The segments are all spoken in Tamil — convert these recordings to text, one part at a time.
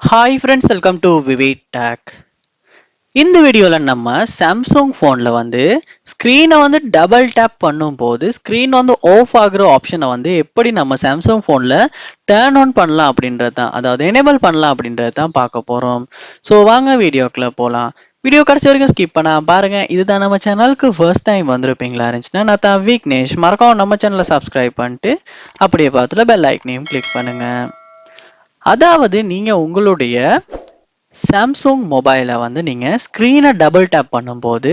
Hi friends, welcome to vivid tech. இந்த வீடியோவில் நம்ம சாம்சங் ஃபோனில் வந்து ஸ்க்ரீனை வந்து டபுள் டேப் பண்ணும்போது ஸ்க்ரீன் வந்து ஆஃப் ஆகுற ஆப்ஷனை வந்து எப்படி நம்ம சாம்சங் ஃபோனில் டேர்ன் ஆன் பண்ணலாம் அப்படின்றது தான், அதாவது எனேபிள் பண்ணலாம் அப்படின்றது தான் பார்க்க போகிறோம். ஸோ வாங்க வீடியோக்குள்ளே போகலாம். வீடியோ கடைசி வரைக்கும் ஸ்கிப் பண்ணாம பாருங்க. இதுதான் நம்ம சேனலுக்கு ஃபர்ஸ்ட் டைம் வந்திருப்பீங்களா இருந்துச்சுன்னா நான் தான் விக்னேஷ். மறக்காம நம்ம சேனலை சப்ஸ்கிரைப் பண்ணிட்டு அப்படியே பார்த்துல பெல் ஐக்கனையும் கிளிக் பண்ணுங்க. அதாவது நீங்க உங்களுடைய சாம்சங் மொபைலை வந்து நீங்கள் ஸ்க்ரீனை டபுள் டேப் பண்ணும்போது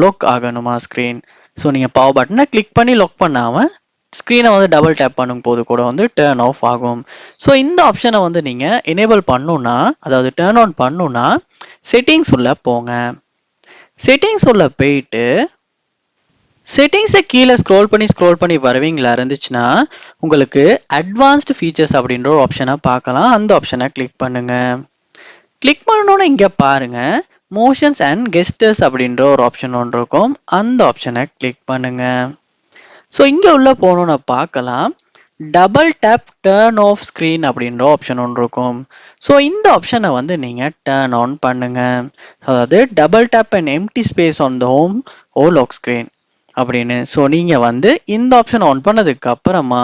லாக் ஆகணுமா ஸ்க்ரீன். ஸோ நீங்கள் பவர் பட்டனை கிளிக் பண்ணி லாக் பண்ணாமல் ஸ்க்ரீனை வந்து டபுள் டேப் பண்ணும்போது கூட வந்து டேர்ன் ஆஃப் ஆகும். ஸோ இந்த ஆப்ஷனை வந்து நீங்கள் எனேபிள் பண்ணுன்னா, அதாவது டேர்ன் ஆன் பண்ணுன்னா செட்டிங்ஸ் உள்ள போங்க. செட்டிங்ஸ் உள்ள போயிட்டு செட்டிங்ஸை கீழே ஸ்க்ரோல் பண்ணி வருவீங்களா இருந்துச்சுன்னா உங்களுக்கு அட்வான்ஸ்டு ஃபீச்சர்ஸ் அப்படின்ற ஒரு ஆப்ஷனை பார்க்கலாம். அந்த ஆப்ஷனை கிளிக் பண்ணுங்க. கிளிக் பண்ணணும்னு இங்கே பாருங்க, மோஷன்ஸ் அண்ட் கெஸ்டர்ஸ் அப்படின்ற ஒரு ஆப்ஷன் ஒன்று இருக்கும். அந்த ஆப்ஷனை கிளிக் பண்ணுங்க. ஸோ இங்கே உள்ள போகணுன்னு பார்க்கலாம், double tap turn off screen அப்படின்ற ஆப்ஷன் ஒன்று இருக்கும். ஸோ இந்த ஆப்ஷனை வந்து நீங்கள் டேர்ன் ஆன் பண்ணுங்க. அதாவது double tap and empty space on the home or lock screen அப்படின்னு. ஸோ நீங்கள் வந்து இந்த ஆப்ஷன் ஆன் பண்ணதுக்கு அப்புறமா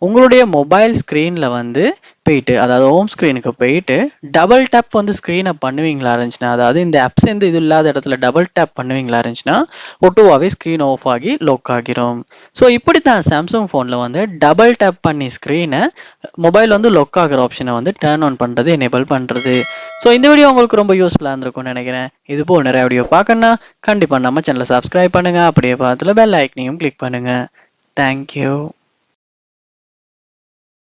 உங்களுடைய மொபைல் ஸ்க்ரீனில் வந்து போயிட்டு, அதாவது ஹோம் ஸ்க்ரீனுக்கு போயிட்டு டபுள் டேப் வந்து ஸ்க்ரீனை பண்ணுவீங்களா இருந்துச்சுன்னா, அதாவது இந்த ஆப்ஸ் வந்து இது இல்லாத இடத்துல டபுள் டேப் பண்ணுவீங்களா இருந்துச்சுன்னா ஒட்டுவாகவே ஸ்க்ரீன் ஆஃப் ஆகி லாக் ஆகிரும். ஸோ இப்படி தான் சாம்சங் ஃபோனில் வந்து டபுள் டேப் பண்ணி ஸ்க்ரீனை மொபைல் வந்து லாக் ஆகிற ஆப்ஷனை வந்து டர்ன் ஆன் பண்ணுறது, எனேபிள் பண்ணுறது. ஸோ இந்த வீடியோ உங்களுக்கு ரொம்ப யூஸ்ஃபுல்லாக இருந்திருக்கும்னு நினைக்கிறேன். இது போல் நிறைய வீடியோ பார்க்கணுன்னா கண்டிப்பாக நம்ம சேனலை சப்ஸ்கிரைப் பண்ணுங்கள். அப்படியே பார்த்துல பெல் ஐக்கனையும் கிளிக் பண்ணுங்கள். தேங்க்யூ.